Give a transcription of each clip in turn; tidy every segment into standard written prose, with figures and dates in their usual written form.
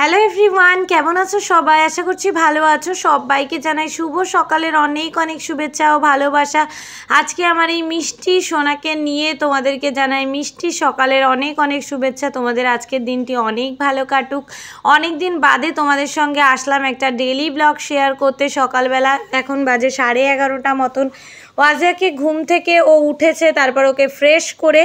Hello everyone, কেমন আছো সবাই? আশা করছি ভালো আছো। সবাইকে জানাই শুভ সকালের অনেক অনেক শুভেচ্ছা ও ভালোবাসা। আজকে আমার এই মিষ্টি সোনাকে নিয়ে তোমাদেরকে জানাই মিষ্টি সকালের অনেক অনেক শুভেচ্ছা। তোমাদের আজকের দিনটি অনেক ভালো কাটুক। অনেক দিন বাদে তোমাদের সঙ্গে আসলাম একটা ডেইলি ব্লগ শেয়ার করতে। সকালবেলা এখন বাজে 11:30 মতন। ওয়াজিয়াকে ঘুম থেকে ও উঠেছে, তারপর ওকে ফ্রেশ করে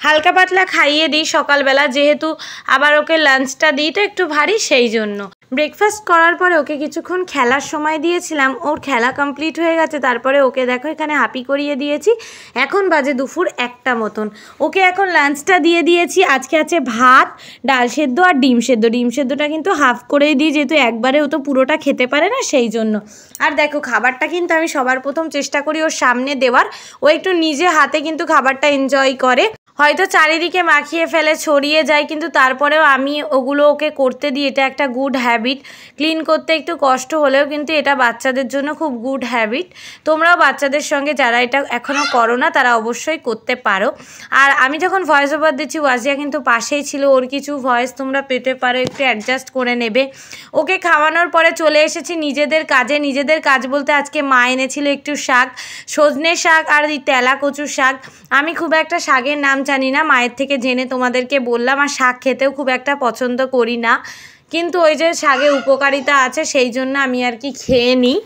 হালকা পাতলা খাইয়ে দিই সকালবেলা, যেহেতু আবার ওকে লাঞ্চটা দিই তো একটু ভারী, সেই জন্য ব্রেকফাস্ট করার পরে ওকে কিছুক্ষণ খেলার সময় দিয়েছিলাম। ওর খেলা কমপ্লিট হয়ে গেছে, তারপরে ওকে দেখো এখানে হাপি করিয়ে দিয়েছি। এখন বাজে দুপুর 1টা মতন। ওকে এখন লাঞ্চটা দিয়ে দিয়েছি। আজকে আছে ভাত, ডাল সেদ্ধ আর ডিম সেদ্ধ। ডিম সেদ্ধটা কিন্তু হাফ করেই দিই, যেহেতু একবারে ও তো পুরোটা খেতে পারে না, সেই জন্য। আর দেখো খাবারটা কিন্তু আমি সবার প্রথম চেষ্টা করি ওর সামনে দেওয়ার। ও একটু নিজে হাতে কিন্তু খাবারটা এনজয় করে। হয়তো চারিদিকে মাখিয়ে ফেলে, ছড়িয়ে যায়, কিন্তু তারপরেও আমি ওগুলো ওকে করতে দিই। এটা একটা গুড হ্যাবিট। ক্লিন করতে একটু কষ্ট হলেও কিন্তু এটা বাচ্চাদের জন্য খুব গুড হ্যাবিট। তোমরাও বাচ্চাদের সঙ্গে যারা এটা এখনও করো না তারা অবশ্যই করতে পারো। আর আমি যখন ভয়েস ওভার দিচ্ছি ওয়াজিয়া কিন্তু পাশেই ছিল। ওর কিছু ভয়েস তোমরা পেতে পারো, একটু অ্যাডজাস্ট করে নেবে। ওকে খাওয়ানোর পরে চলে এসেছি নিজেদের কাজে। নিজেদের কাজ বলতে আজকে মা এনেছিল একটু শাক, সজনে শাক আর তেলা কচু শাক। আমি খুব একটা শাকের নাম জানি না, মায়ের থেকে জেনে তোমাদেরকে বললাম। আর শাক খেতেও খুব একটা পছন্দ করি না, কিন্তু ওই যে শাকের উপকারিতা আছে সেই জন্য আমি আর কি খেয়ে নিই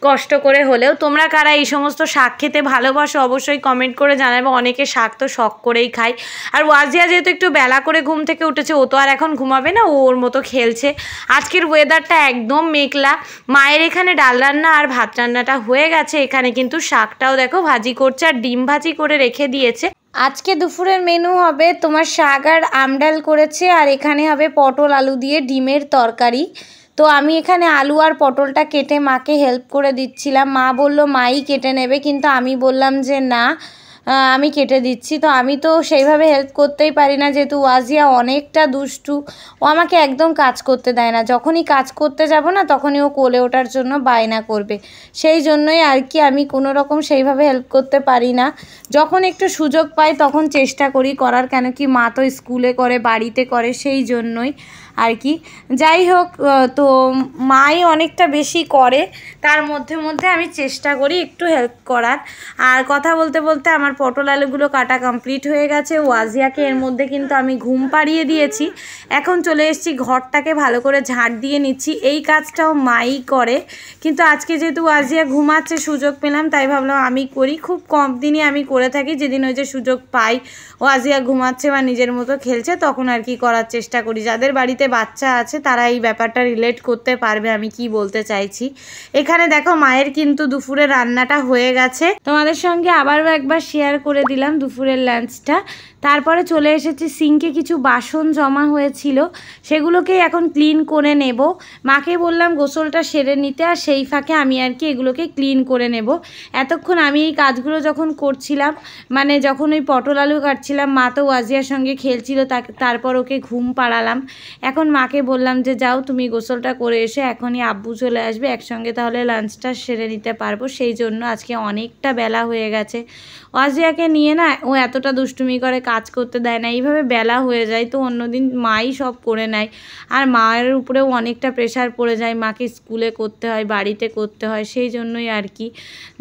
কষ্ট করে হলেও। তোমরা কারা এই সমস্ত শাক খেতে ভালোবাসো অবশ্যই কমেন্ট করে জানাবে। অনেকে শাক তো শখ করেই খায়। আর ওয়াজিয়া যেহেতু একটু বেলা করে ঘুম থেকে উঠেছে, ও তো আর এখন ঘুমাবে না, ও ওর মতো খেলছে। আজকের ওয়েদারটা একদম মেঘলা। মায়ের এখানে ডাল রান্না আর ভাত রান্নাটা হয়ে গেছে। এখানে কিন্তু শাকটাও দেখো ভাজি করছে আর ডিম ভাজি করে রেখে দিয়েছে। আজকে দুপুরের মেনু হবে তোমার শাক আর আমডাল করেছে, আর এখানে হবে পটল আলু দিয়ে ডিমের তরকারি। তো আমি এখানে আলু আর পটলটা কেটে মাকে হেল্প করে দিচ্ছিলাম। মা বলল মাই কেটে নেবে, কিন্তু আমি বললাম যে না, আমি কেটে দিচ্ছি। তো আমি তো সেইভাবে হেল্প করতেই পারি না, যেহেতু ওয়াজিয়া অনেকটা দুষ্টু। ও আমাকে একদম কাজ করতে দেয় না। যখনই কাজ করতে যাব না তখনই ও কোলে ওঠার জন্য বায়না করবে। সেই জন্যই আর কি আমি কোনো রকম সেইভাবে হেল্প করতে পারি না। যখন একটু সুযোগ পাই তখন চেষ্টা করি করার, কেন কি মা তো স্কুলে করে বাড়িতে করে, সেই জন্যই আর কি। যাই হোক, তো মাই অনেকটা বেশি করে, তার মধ্যে মধ্যে আমি চেষ্টা করি একটু হেল্প করার। আর কথা বলতে বলতে আমার পটল আলুগুলো কাটা কমপ্লিট হয়ে গেছে। ওয়াজিয়াকে এর মধ্যে কিন্তু আমি ঘুম পাড়িয়ে দিয়েছি। এখন চলে এসেছি ঘরটাকে ভালো করে ঝাড় দিয়ে নিচ্ছি। এই কাজটাও মাই করে, কিন্তু আজকে যেহেতু ওয়াজিয়া ঘুমাচ্ছে সুযোগ পেলাম তাই ভাবলাম আমি করি। খুব কম দিনই আমি করে থাকি, যেদিন ওই যে সুযোগ পাই ওয়াজিয়া ঘুমাচ্ছে বা নিজের মতো খেলছে তখন আর কি করার চেষ্টা করি। যাদের বাড়িতে বাচ্চা আছে তারা এই ব্যাপারটা রিলেট করতে পারবে আমি কি বলতে চাইছি। এখানে দেখো মায়ের কিন্তু দুপুরের রান্নাটা হয়ে গেছে, তোমাদের সঙ্গে আবারও একবার শেয়ার করে দিলাম দুপুরের লাঞ্চটা। তারপরে চলে এসেছি সিঙ্কে কিছু বাসন জমা হয়েছিল, সেগুলোকেই এখন ক্লিন করে নেব। মাকে বললাম গোসলটা সেরে নিতে, আর সেই ফাঁকে আমি আর কি এগুলোকে ক্লিন করে নেব। এতক্ষণ আমি এই কাজগুলো যখন করছিলাম, মানে যখন ওই পটল আলু কাটছিলাম, মা তো ওয়াজিয়ার সঙ্গে খেলছিল, তারপর ওকে ঘুম পাড়ালাম। এখন মাকে বললাম যে যাও তুমি গোসলটা করে এসে, এখনই আব্বু চলে আসবে, একসঙ্গে তাহলে লাঞ্চটা সেরে নিতে পারবো। সেই জন্য আজকে অনেকটা বেলা হয়ে গেছে। ওয়াজিয়াকে নিয়ে না ও এতটা দুষ্টুমি করে, কাজ করতে দেয় না, এইভাবে বেলা হয়ে যায়। তো অন্যদিন মাই সব করে নেয়, আর মায়ের উপরেও অনেকটা প্রেশার পড়ে যায়, মাকে স্কুলে করতে হয় বাড়িতে করতে হয়, সেই জন্যই আর কি।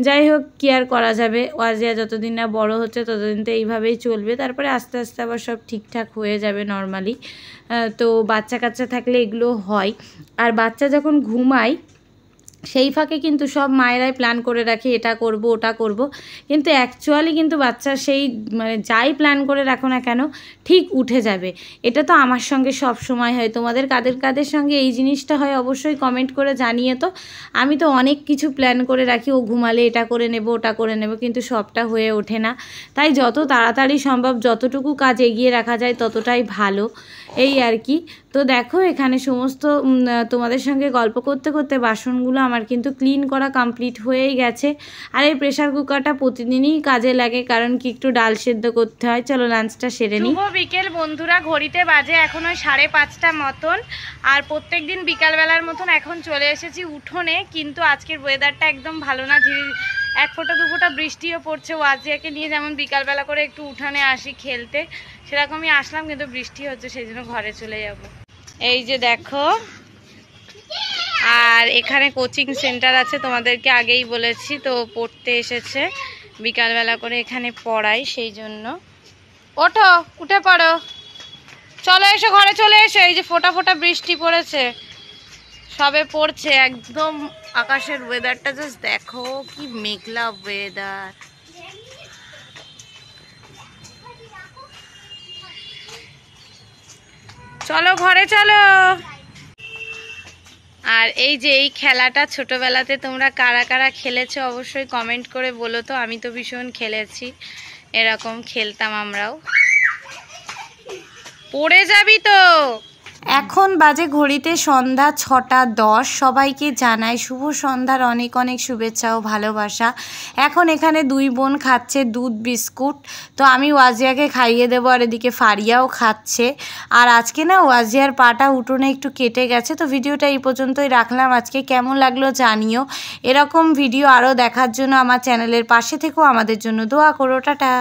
যাই হোক, কি আর করা যাবে, ওয়াজিয়া যতদিন না বড় হচ্ছে ততদিন তো এইভাবেই চলবে। তারপরে আস্তে আস্তে আবার সব ঠিকঠাক হয়ে যাবে নর্মালি। তো বাচ্চা কাচ্চা থাকলে এগুলো হয়। আর বাচ্চা যখন ঘুমায় সেই ফাঁকে কিন্তু সব মায়েরাই প্ল্যান করে রাখে এটা করব ওটা করব, কিন্তু অ্যাকচুয়ালি কিন্তু বাচ্চা সেই মানে যাই প্ল্যান করে রাখো না কেন ঠিক উঠে যাবে। এটা তো আমার সঙ্গে সব সময় হয়। তোমাদের কাদের কাদের সঙ্গে এই জিনিসটা হয় অবশ্যই কমেন্ট করে জানিয়ে। তো আমি তো অনেক কিছু প্ল্যান করে রাখি, ও ঘুমালে এটা করে নেব ওটা করে নেব, কিন্তু সবটা হয়ে ওঠে না। তাই যত তাড়াতাড়ি সম্ভব যতটুকু কাজ এগিয়ে রাখা যায় ততটাই ভালো, এই আর কি। তো দেখো এখানে সমস্ত তোমাদের সঙ্গে গল্প করতে করতে বাসনগুলো আমার কিন্তু ক্লিন করা কমপ্লিট হয়েই গেছে। আর এই প্রেশার কুকারটা প্রতিদিনই কাজে লাগে, কারণ কি একটু ডাল সেদ্ধ করতে হয়। চলো লাঞ্চটা সেরে নিই। শুভ বিকেল বন্ধুরা, ঘড়িতে বাজে এখন ওই 5:30 মতন। আর প্রত্যেক দিন বিকালবেলার মতন এখন চলে এসেছি উঠোনে, কিন্তু আজকের ওয়েদারটা একদম ভালো না। এক ফোঁটা দু ফোঁটা বৃষ্টিও পড়ছে। ওয়াজিয়াকে নিয়ে যেমন বিকালবেলা করে একটু উঠানে আসি খেলতে, সেরকমই আসলাম, কিন্তু বৃষ্টি হচ্ছে, সেই জন্য ঘরে চলে যাব। এই যে দেখো আর এখানে কোচিং সেন্টার আছে, তোমাদেরকে আগেই বলেছি, তো পড়তে এসেছে বিকালবেলা করে এখানে পড়াই, সেই জন্য। ওঠো, উঠে পড়ো, চলো এসো ঘরে চলে এসো। এই যে ফোঁটা ফোঁটা বৃষ্টি পড়েছে, সবে পড়ছে একদম। আকাশের ওয়েদারটা জাস্ট দেখো, কি মেঘলা ওয়েদার। চলো ঘরে চলো। আর এই যে এই খেলাটা ছোটবেলাতে তোমরা কারা কারা খেলেছো অবশ্যই কমেন্ট করে বলো তো। আমি তো ভীষণ খেলেছি, এরকম খেলতাম আমরাও। পড়ে যাবি তো। এখন বাজে ঘড়িতে সন্ধ্যা 6:10। সবাইকে জানাই শুভ সন্ধ্যার অনেক অনেক শুভেচ্ছা ও ভালোবাসা। এখন এখানে দুই বোন খাচ্ছে দুধ বিস্কুট, তো আমি ওয়াজিয়াকে খাইয়ে দেবো, আর এদিকে ফারিয়াও খাচ্ছে। আর আজকে না ওয়াজিয়ার পাটা উঠোনে একটু কেটে গেছে, তো ভিডিওটা এই পর্যন্তই রাখলাম। আজকে কেমন লাগলো জানিও। এরকম ভিডিও আরও দেখার জন্য আমার চ্যানেলের পাশে থেকেও আমাদের জন্য দোয়া করো। টাটা।